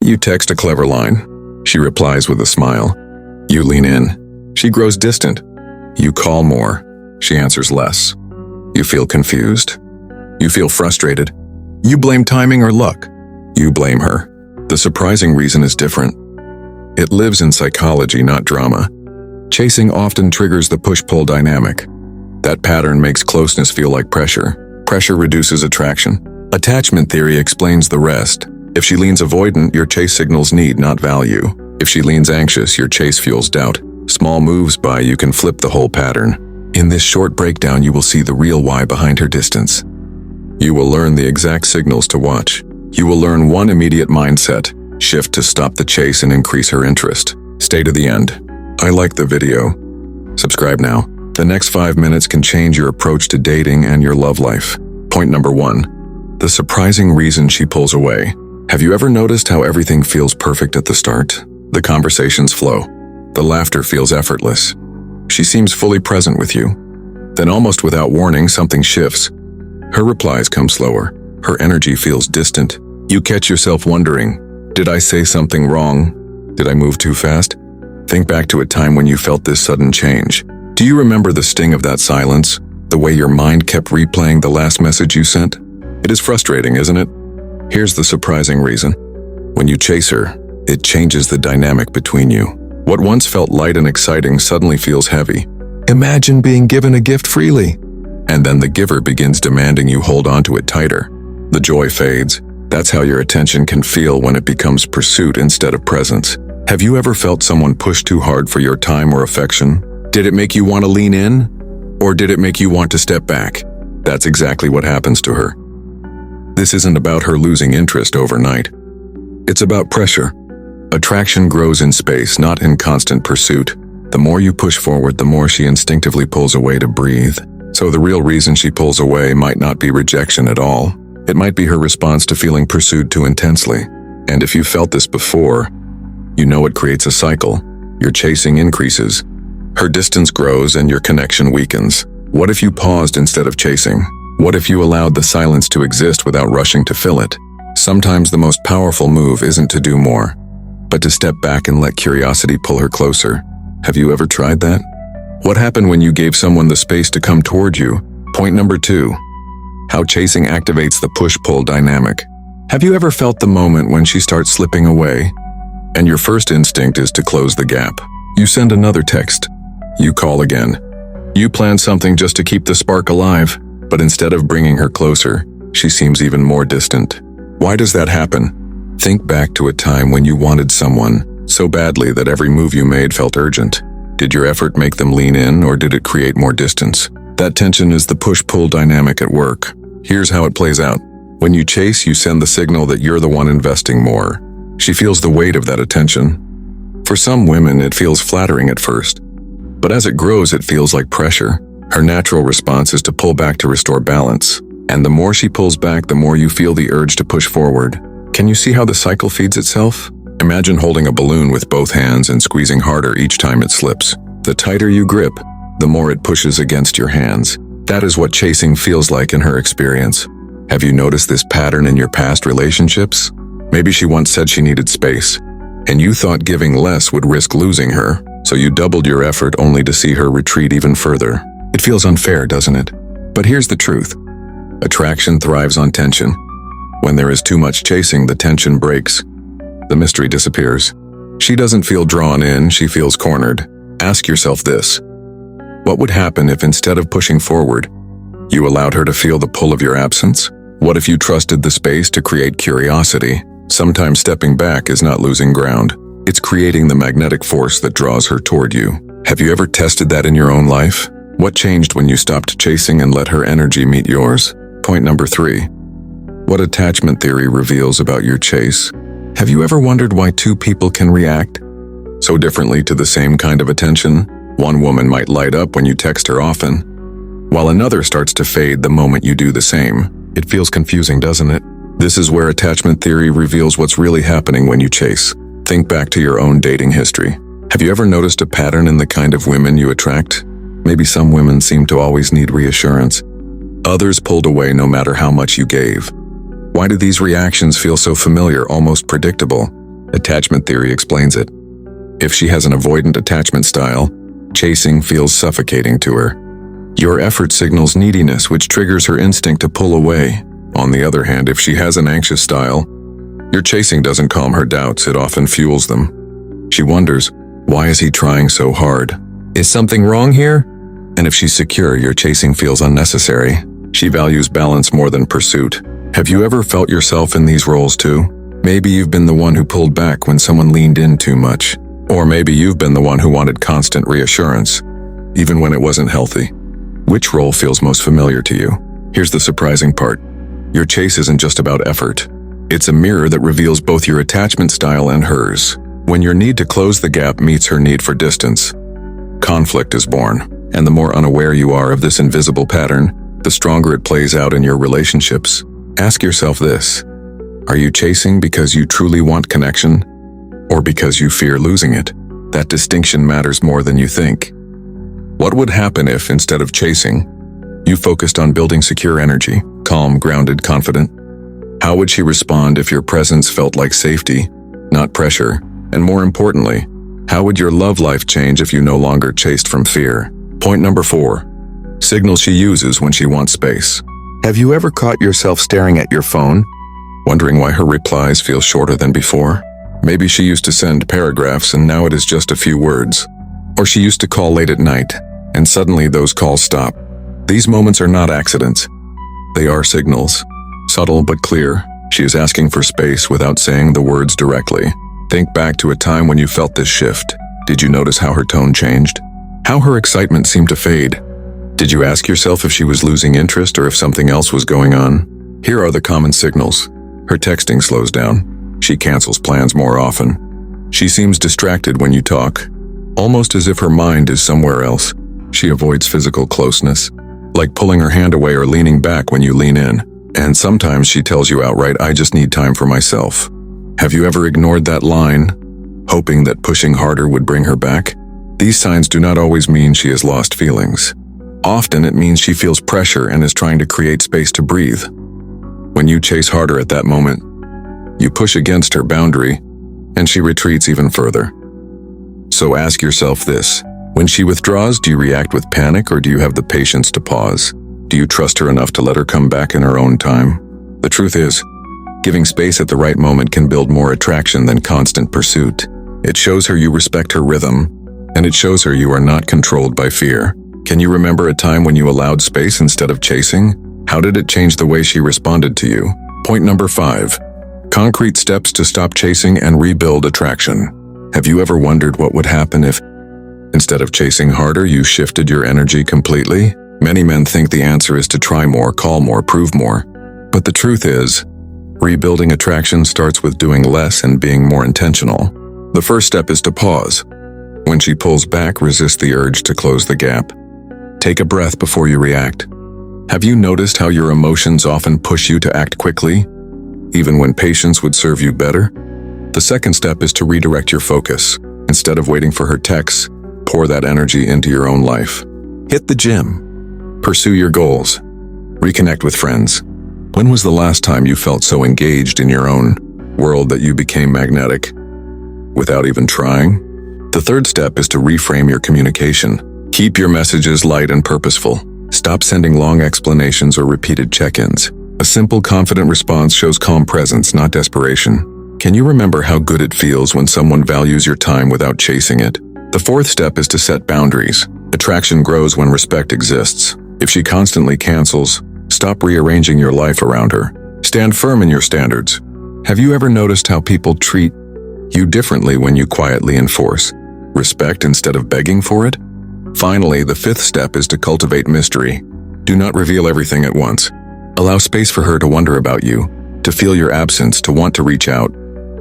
You text a clever line. She replies with a smile. You lean in. She grows distant. You call more. She answers less. You feel confused. You feel frustrated. You blame timing or luck. You blame her. The surprising reason is different. It lives in psychology, not drama. Chasing often triggers the push-pull dynamic. That pattern makes closeness feel like pressure. Pressure reduces attraction. Attachment theory explains the rest. If she leans avoidant, your chase signals need, not value. If she leans anxious, your chase fuels doubt. Small moves by you can flip the whole pattern. In this short breakdown, you will see the real why behind her distance. You will learn the exact signals to watch. You will learn one immediate mindset shift to stop the chase and increase her interest. Stay to the end. I like the video. Subscribe now. The next 5 minutes can change your approach to dating and your love life. Point number 1. The surprising reason she pulls away. Have you ever noticed how everything feels perfect at the start? The conversations flow. The laughter feels effortless. She seems fully present with you. Then almost without warning, something shifts. Her replies come slower. Her energy feels distant. You catch yourself wondering, did I say something wrong? Did I move too fast? Think back to a time when you felt this sudden change. Do you remember the sting of that silence? The way your mind kept replaying the last message you sent? It is frustrating, isn't it? Here's the surprising reason. When you chase her, it changes the dynamic between you. What once felt light and exciting suddenly feels heavy. Imagine being given a gift freely. And then the giver begins demanding you hold on to it tighter. The joy fades. That's how your attention can feel when it becomes pursuit instead of presence. Have you ever felt someone push too hard for your time or affection? Did it make you want to lean in? Or did it make you want to step back? That's exactly what happens to her. This isn't about her losing interest overnight. It's about pressure. Attraction grows in space, not in constant pursuit. The more you push forward, the more she instinctively pulls away to breathe. So the real reason she pulls away might not be rejection at all. It might be her response to feeling pursued too intensely. And if you've felt this before, you know it creates a cycle. Your chasing increases. Her distance grows and your connection weakens. What if you paused instead of chasing? What if you allowed the silence to exist without rushing to fill it? Sometimes the most powerful move isn't to do more, but to step back and let curiosity pull her closer. Have you ever tried that? What happened when you gave someone the space to come toward you? Point number 2. How chasing activates the push-pull dynamic. Have you ever felt the moment when she starts slipping away, and your first instinct is to close the gap? You send another text. You call again. You plan something just to keep the spark alive, but instead of bringing her closer, she seems even more distant. Why does that happen? Think back to a time when you wanted someone so badly that every move you made felt urgent. Did your effort make them lean in, or did it create more distance? That tension is the push-pull dynamic at work. Here's how it plays out. When you chase, you send the signal that you're the one investing more. She feels the weight of that attention. For some women, it feels flattering at first, but as it grows, it feels like pressure. Her natural response is to pull back to restore balance. And the more she pulls back, the more you feel the urge to push forward. Can you see how the cycle feeds itself? Imagine holding a balloon with both hands and squeezing harder each time it slips. The tighter you grip, the more it pushes against your hands. That is what chasing feels like in her experience. Have you noticed this pattern in your past relationships? Maybe she once said she needed space, and you thought giving less would risk losing her, so you doubled your effort only to see her retreat even further. It feels unfair, doesn't it? But here's the truth. Attraction thrives on tension. When there is too much chasing, the tension breaks. The mystery disappears. She doesn't feel drawn in, she feels cornered. Ask yourself this. What would happen if instead of pushing forward, you allowed her to feel the pull of your absence? What if you trusted the space to create curiosity? Sometimes stepping back is not losing ground. It's creating the magnetic force that draws her toward you. Have you ever tested that in your own life? What changed when you stopped chasing and let her energy meet yours? Point number 3. What attachment theory reveals about your chase? Have you ever wondered why two people can react so differently to the same kind of attention? One woman might light up when you text her often, while another starts to fade the moment you do the same. It feels confusing, doesn't it? This is where attachment theory reveals what's really happening when you chase. Think back to your own dating history. Have you ever noticed a pattern in the kind of women you attract? Maybe some women seem to always need reassurance. Others pulled away no matter how much you gave. Why do these reactions feel so familiar, almost predictable? Attachment theory explains it. If she has an avoidant attachment style, chasing feels suffocating to her. Your effort signals neediness, which triggers her instinct to pull away. On the other hand, if she has an anxious style, your chasing doesn't calm her doubts, it often fuels them. She wonders, why is he trying so hard? Is something wrong here? And if she's secure, your chasing feels unnecessary. She values balance more than pursuit. Have you ever felt yourself in these roles too? Maybe you've been the one who pulled back when someone leaned in too much. Or maybe you've been the one who wanted constant reassurance, even when it wasn't healthy. Which role feels most familiar to you? Here's the surprising part. Your chase isn't just about effort. It's a mirror that reveals both your attachment style and hers. When your need to close the gap meets her need for distance, conflict is born. And the more unaware you are of this invisible pattern, the stronger it plays out in your relationships. Ask yourself this: are you chasing because you truly want connection, or because you fear losing it? That distinction matters more than you think. What would happen if, instead of chasing, you focused on building secure energy, calm, grounded, confident? How would she respond if your presence felt like safety, not pressure? And more importantly, how would your love life change if you no longer chased from fear? Point number 4. Signals she uses when she wants space. Have you ever caught yourself staring at your phone, wondering why her replies feel shorter than before? Maybe she used to send paragraphs and now it is just a few words. Or she used to call late at night, and suddenly those calls stop. These moments are not accidents. They are signals. Subtle but clear. She is asking for space without saying the words directly. Think back to a time when you felt this shift. Did you notice how her tone changed? How her excitement seemed to fade? Did you ask yourself if she was losing interest or if something else was going on? Here are the common signals. Her texting slows down. She cancels plans more often. She seems distracted when you talk, almost as if her mind is somewhere else. She avoids physical closeness, like pulling her hand away or leaning back when you lean in. And sometimes she tells you outright, "I just need time for myself." Have you ever ignored that line, hoping that pushing harder would bring her back? These signs do not always mean she has lost feelings. Often it means she feels pressure and is trying to create space to breathe. When you chase harder at that moment, you push against her boundary, and she retreats even further. So ask yourself this: when she withdraws, do you react with panic or do you have the patience to pause? Do you trust her enough to let her come back in her own time? The truth is, giving space at the right moment can build more attraction than constant pursuit. It shows her you respect her rhythm, and it shows her you are not controlled by fear. Can you remember a time when you allowed space instead of chasing? How did it change the way she responded to you? Point number 5. Concrete steps to stop chasing and rebuild attraction. Have you ever wondered what would happen if, instead of chasing harder, you shifted your energy completely? Many men think the answer is to try more, call more, prove more. But the truth is, rebuilding attraction starts with doing less and being more intentional. The first step is to pause. When she pulls back, resist the urge to close the gap. Take a breath before you react. Have you noticed how your emotions often push you to act quickly, even when patience would serve you better? The second step is to redirect your focus. Instead of waiting for her texts, pour that energy into your own life. Hit the gym. Pursue your goals. Reconnect with friends. When was the last time you felt so engaged in your own world that you became magnetic without even trying? The third step is to reframe your communication. Keep your messages light and purposeful. Stop sending long explanations or repeated check-ins. A simple, confident response shows calm presence, not desperation. Can you remember how good it feels when someone values your time without chasing it? The fourth step is to set boundaries. Attraction grows when respect exists. If she constantly cancels, stop rearranging your life around her. Stand firm in your standards. Have you ever noticed how people treat you differently when you quietly enforce respect instead of begging for it? Finally, the fifth step is to cultivate mystery. Do not reveal everything at once. Allow space for her to wonder about you, to feel your absence, to want to reach out.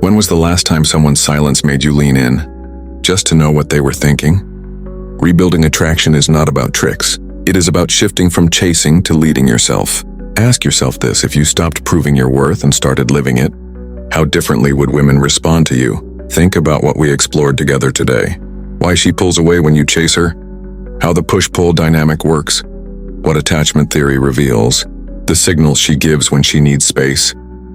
When was the last time someone's silence made you lean in, just to know what they were thinking? Rebuilding attraction is not about tricks. It is about shifting from chasing to leading yourself. Ask yourself this: if you stopped proving your worth and started living it, how differently would women respond to you? Think about what we explored together today. Why she pulls away when you chase her, how the push-pull dynamic works, what attachment theory reveals, the signals she gives when she needs space,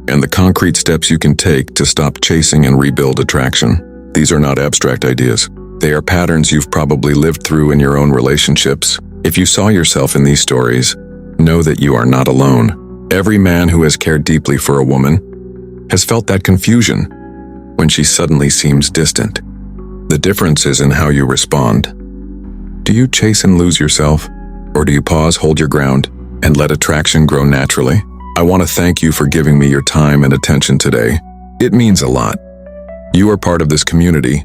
and the concrete steps you can take to stop chasing and rebuild attraction. These are not abstract ideas. They are patterns you've probably lived through in your own relationships. If you saw yourself in these stories, know that you are not alone. Every man who has cared deeply for a woman has felt that confusion when she suddenly seems distant. The difference is in how you respond. Do you chase and lose yourself? Or do you pause, hold your ground, and let attraction grow naturally? I want to thank you for giving me your time and attention today. It means a lot. You are part of this community,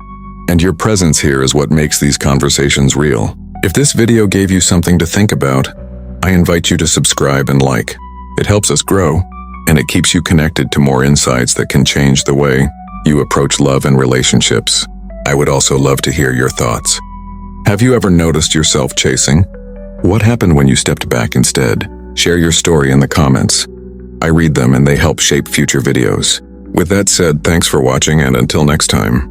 and your presence here is what makes these conversations real. If this video gave you something to think about, I invite you to subscribe and like. It helps us grow, and it keeps you connected to more insights that can change the way you approach love and relationships. I would also love to hear your thoughts. Have you ever noticed yourself chasing? What happened when you stepped back instead? Share your story in the comments. I read them and they help shape future videos. With that said, thanks for watching, and until next time.